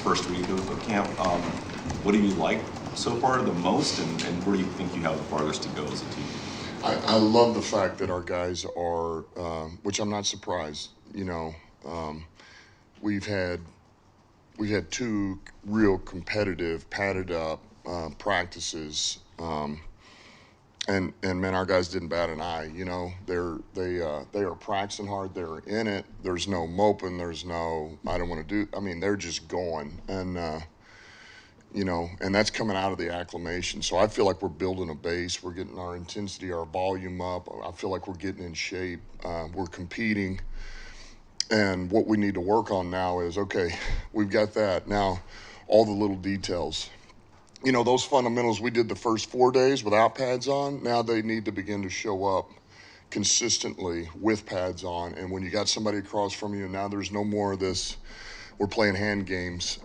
first week of camp. What do you like so far the most, and where do you think you have the farthest to go as a team? I love the fact that our guys are, which I'm not surprised. We've had 2 real competitive, padded up practices, and man, our guys didn't bat an eye. They are practicing hard. They're in it. There's no moping. There's no I don't want to do. I mean, they're just going, and and that's coming out of the acclimation. So I feel like we're building a base. We're getting our intensity, our volume up. I feel like we're getting in shape. We're competing. And what we need to work on now is, okay, we've got that. Now, all the little details. Those fundamentals we did the first 4 days without pads on, now they need to begin to show up consistently with pads on. And when you got somebody across from you, now there's no more of this, we're playing hand games.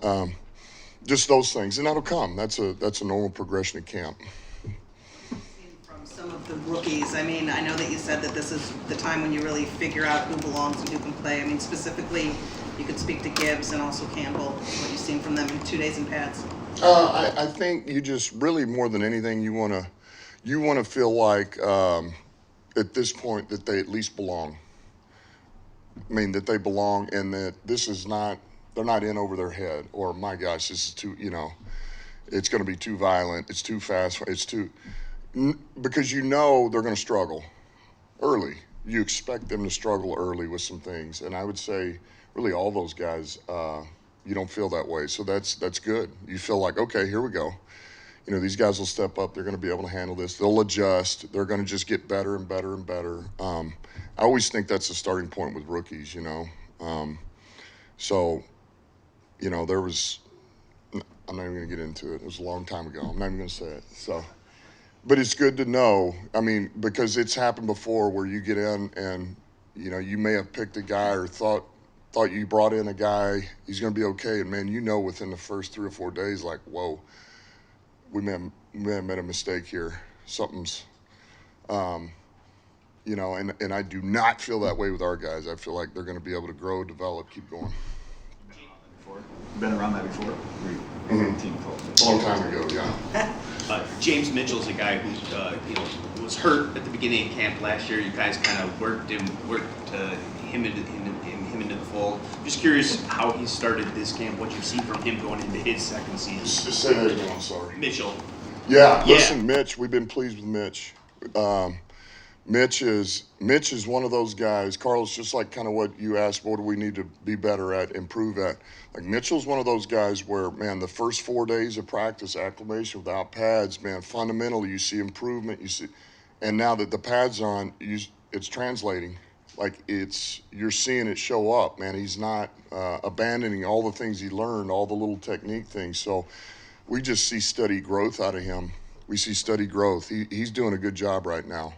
Just those things, and that'll come. That's a normal progression at camp. From some of the rookies, I mean, I know that you said that this is the time when you really figure out who belongs and who can play. I mean, specifically, you could speak to Gibbs and also Campbell, what you've seen from them in 2 days in pads. I think you just really, more than anything, you want to feel like at this point that they at least belong. I mean, that they belong, and that this is not. They're not in over their head, or my gosh, this is too, it's going to be too violent, it's too fast, because they're going to struggle early. You expect them to struggle early with some things, and I would say really all those guys, you don't feel that way, so that's good. You feel like, okay, here we go. These guys will step up, they're going to be able to handle this, they'll adjust, they're going to just get better and better and better. I always think that's the starting point with rookies, so there was, I'm not even going to get into it. It was a long time ago. I'm not even going to say it. So, but it's good to know. I mean, because it's happened before where you get in and, you may have picked a guy or thought you brought in a guy, he's going to be okay. And man, within the first 3 or 4 days, like, whoa, we may have made a mistake here. Something's, and I do not feel that way with our guys. I feel like they're going to be able to grow, develop, keep going. Been around that before? Team a long time ago, yeah. James Mitchell's a guy who was hurt at the beginning of camp last year. You guys kind of worked him into the fold. Just curious how he started this camp, what you've seen from him going into his second season. Just say that again, I'm sorry. Mitchell. Yeah, listen, Mitch, we've been pleased with Mitch. Mitch is one of those guys, Carlos, just like kind of what you asked, what do we need to be better at, improve at? Like Mitchell's one of those guys where, man, the first 4 days of practice, acclimation without pads, man, fundamentally you see improvement, and now that the pads on, it's translating. Like you're seeing it show up, man. He's not abandoning all the things he learned, all the little technique things. So we just see steady growth out of him. We see steady growth. He's doing a good job right now.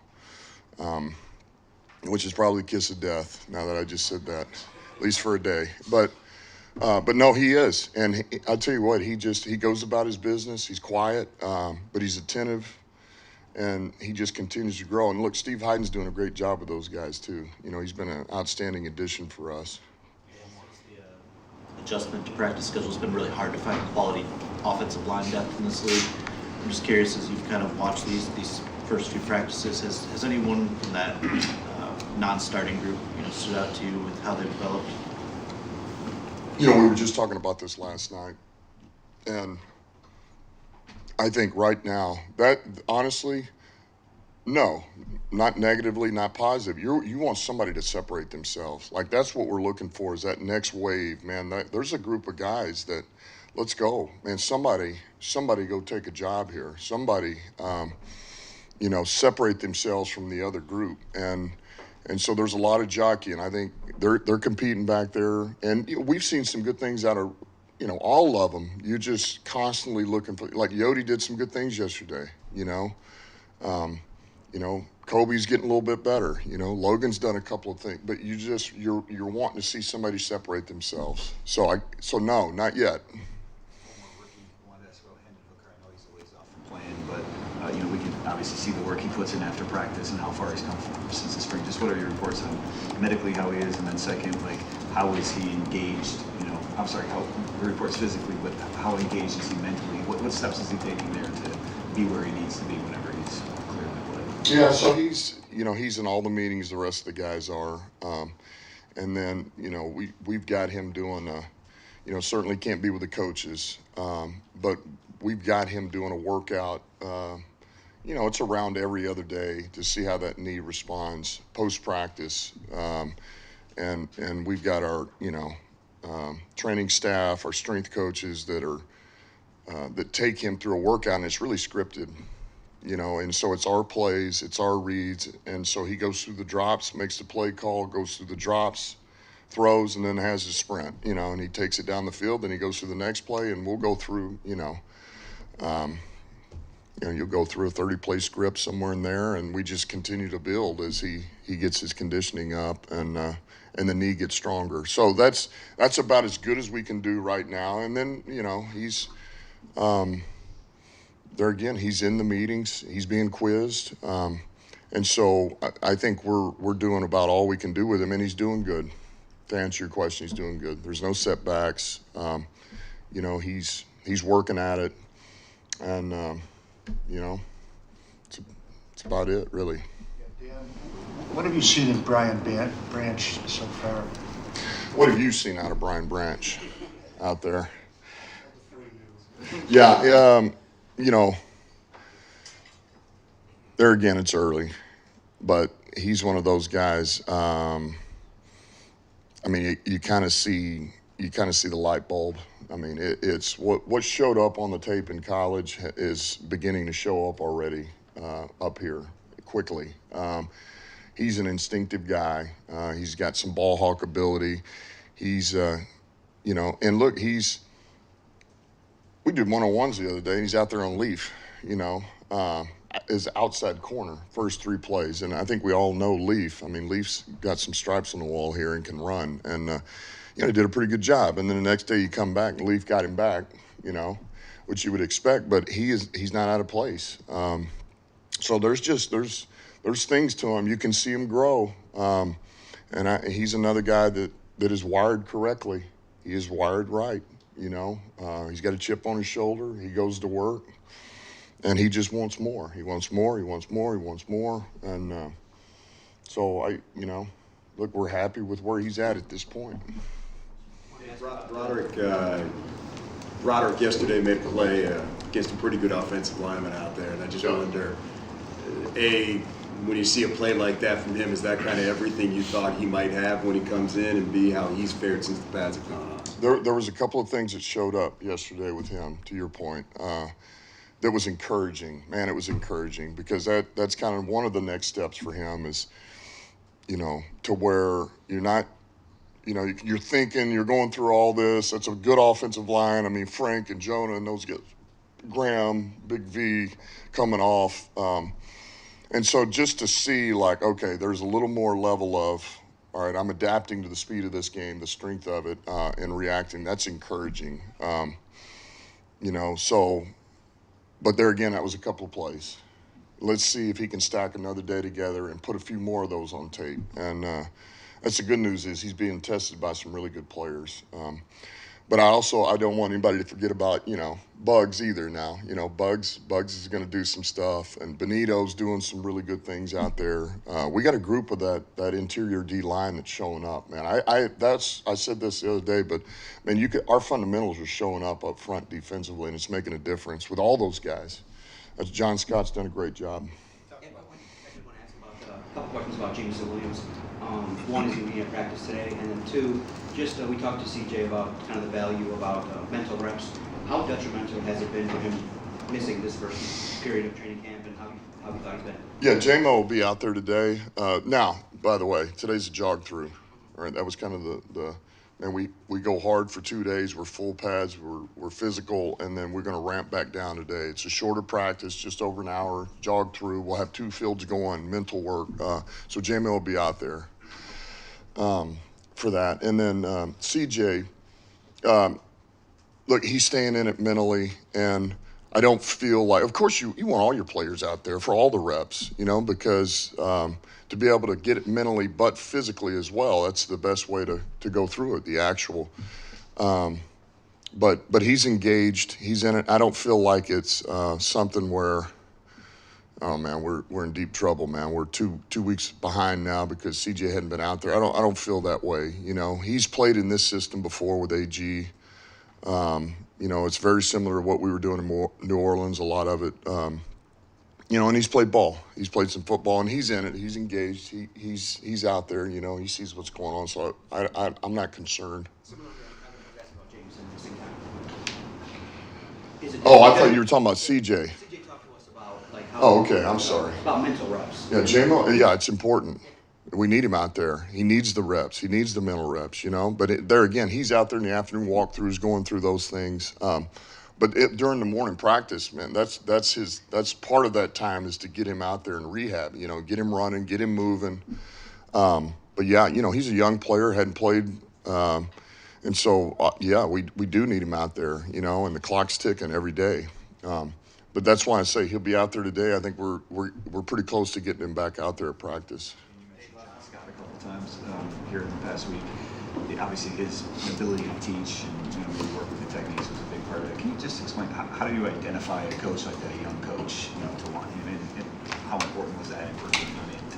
Which is probably the kiss of death. Now that I just said that, at least for a day. But no, he is, and I'll tell you what, he goes about his business. He's quiet, but he's attentive, and he just continues to grow. And look, Steve Hyden's doing a great job with those guys too. He's been an outstanding addition for us. The adjustment to practice schedule has been really hard to find quality offensive line depth in this league. I'm just curious, as you've kind of watched these first few practices, has anyone from that non-starting group stood out to you with how they developed? We were just talking about this last night, and I think right now that honestly, no, not negatively, not positive. You want somebody to separate themselves. Like that's what we're looking for, is that next wave, man. There's a group of guys that, let's go, man. Somebody go take a job here. Somebody. Separate themselves from the other group, and so there's a lot of jockeying. I think they're competing back there, and we've seen some good things out of all of them. You're just constantly looking for, like Yodi did some good things yesterday. Kobe's getting a little bit better. Logan's done a couple of things, but you're wanting to see somebody separate themselves. So no, not yet. We can obviously see the work he puts in after practice and how far he's come since the spring. Just what are your reports on medically how he is, and then second, like how is he engaged, I'm sorry, how the reports physically, but how engaged is he mentally? What steps is he taking there to be where he needs to be whenever he's clearly played? Yeah, so he's in all the meetings the rest of the guys are. And then, we've got him doing certainly can't be with the coaches, but we've got him doing a workout. It's around every other day to see how that knee responds post practice. And we've got our, training staff, our strength coaches that take him through a workout, and it's really scripted. And so it's our plays, it's our reads, and so he goes through the drops, makes the play call, goes through the drops, throws, and then has his sprint, and he takes it down the field, then he goes through the next play, and we'll go through, you'll go through a 30-play script somewhere in there, and we just continue to build as he gets his conditioning up and the knee gets stronger. So that's about as good as we can do right now. And then, he's there again, he's in the meetings, he's being quizzed. And so I think we're doing about all we can do with him, and he's doing good. To answer your question, he's doing good. There's no setbacks. He's working at it, and it's about it, really. Dan, what have you seen in Brian Branch so far? What have you seen out of Brian Branch out there? Yeah, there again, it's early, but he's one of those guys. You kind of see the light bulb. It's what showed up on the tape in college is beginning to show up already up here quickly. He's an instinctive guy. He's got some ball hawk ability. He's, and look, we did one-on-ones the other day, and he's out there on Leaf, is outside corner, first 3 plays. And I think we all know Leaf. Leaf's got some stripes on the wall here and can run. And, he did a pretty good job. And then the next day you come back, and Leaf got him back, which you would expect. But he's not out of place. So there's things to him. You can see him grow. He's another guy that is wired correctly. He is wired right, He's got a chip on his shoulder. He goes to work. And he just wants more. He wants more. He wants more. He wants more. And so look, we're happy with where he's at this point. Roderick yesterday made a play against a pretty good offensive lineman out there, and I just wonder, when you see a play like that from him, is that kind of everything you thought he might have when he comes in, and B, how he's fared since the pads have gone on? There was a couple of things that showed up yesterday with him, to your point. That was encouraging. Man, it was encouraging, because that's kind of one of the next steps for him is, to where you're not, you're thinking you're going through all this. That's a good offensive line. Frank and Jonah and those guys, Graham, Big V coming off. And so just to see okay, there's a little more level of, all right, I'm adapting to the speed of this game, the strength of it, and reacting. That's encouraging. But there again, that was a couple of plays. Let's see if he can stack another day together and put a few more of those on tape. And that's the good news is he's being tested by some really good players. But I don't want anybody to forget about, Bugs either now. Bugs is going to do some stuff, and Benito's doing some really good things out there. We got a group of that interior D line that's showing up, man. I said this the other day, but man, our fundamentals are showing up front defensively, and it's making a difference with all those guys. John Scott's done a great job. I did want to ask about a couple questions about Jameson Williams. One is going to be in practice today, and then 2, we talked to CJ about kind of the value about mental reps. How detrimental has it been for him missing this first period of training camp, and how you thought he's been? Yeah, J-Mo will be out there today. Now, by the way, today's a jog through. All right, that was kind of and we go hard for 2 days. We're full pads, we're physical, and then we're going to ramp back down today. It's a shorter practice, just over an hour, jog through. We'll have 2 fields going, mental work. So J-Mo will be out there for that. And then CJ, look, he's staying in it mentally, and I don't feel like, of course you want all your players out there for all the reps, because to be able to get it mentally but physically as well, that's the best way to go through it, the actual. But he's engaged. He's in it. I don't feel like it's something where, oh man, we're in deep trouble, man. We're two weeks behind now because CJ hadn't been out there. I don't feel that way. You know, he's played in this system before with AG. You know, it's very similar to what we were doing in New Orleans. A lot of it. You know, and he's played ball. He's played some football, and he's in it. He's engaged. He's out there. You know, he sees what's going on. So I'm not concerned. Similarly, I'm going to ask about James and missing time. Is it Oh, I thought you were talking about CJ. CJ talked to us about like how. Oh, okay. I'm sorry. About mental reps. Yeah, JMO. Yeah, it's important. We need him out there. He needs the reps. He needs the mental reps. You know, but there again, he's out there in the afternoon walkthroughs, going through those things. But during the morning practice, man, that's part of that time is to get him out there and rehab. You know, get him running, get him moving. But yeah, you know, he's a young player, hadn't played, and so yeah, we do need him out there. You know, and the clock's ticking every day. But that's why I say he'll be out there today. I think we're pretty close to getting him back out there at practice. You mentioned Scott a couple times here in the past week. Obviously, his ability to teach and maybe work with the techniques was a big part of it. Can you just explain how do you identify a coach like that, a young coach, to want him, and how important was that in bringing him in to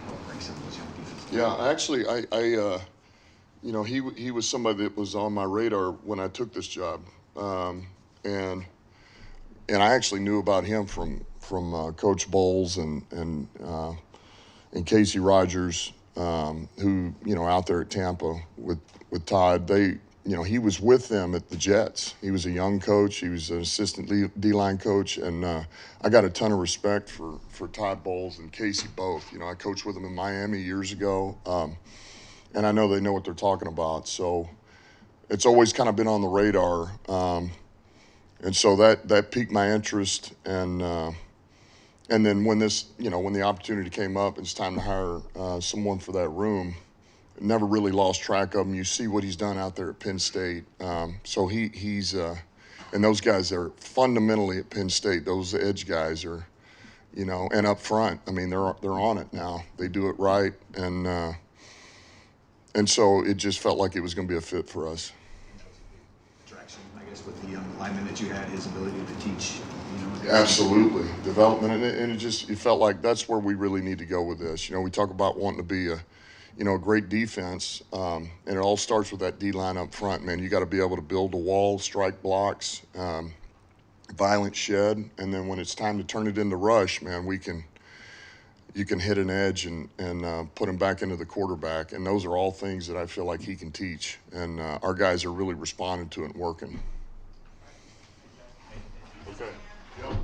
help bring some of those young defenses? Yeah, actually, I you know, he was somebody that was on my radar when I took this job, and I actually knew about him from Coach Bowles and Casey Rogers, who, you know, out there at Tampa with Todd. They, you know, he was with them at the Jets. He was a young coach. He was an assistant D-line coach, and I got a ton of respect for Todd Bowles and Casey both. You know, I coached with them in Miami years ago, and I know they know what they're talking about. So it's always kind of been on the radar, and so that piqued my interest. And then when the opportunity came up, it's time to hire someone for that room. Never really lost track of him. You see what he's done out there at Penn State. So he's and those guys are fundamentally at Penn State. Those edge guys are, you know, and up front. I mean, they're on it now. They do it right, and so it just felt like it was going to be a fit for us. Attraction, I guess, with the young lineman that you had, his ability to teach. Absolutely, development, and it felt like that's where we really need to go with this. You know, we talk about wanting to be a great defense, and it all starts with that D line up front. Man, you got to be able to build a wall, strike blocks, violent shed, and then when it's time to turn it into rush, man, you can hit an edge and put him back into the quarterback, and those are all things that I feel like he can teach, and our guys are really responding to it and working. Okay. Yep.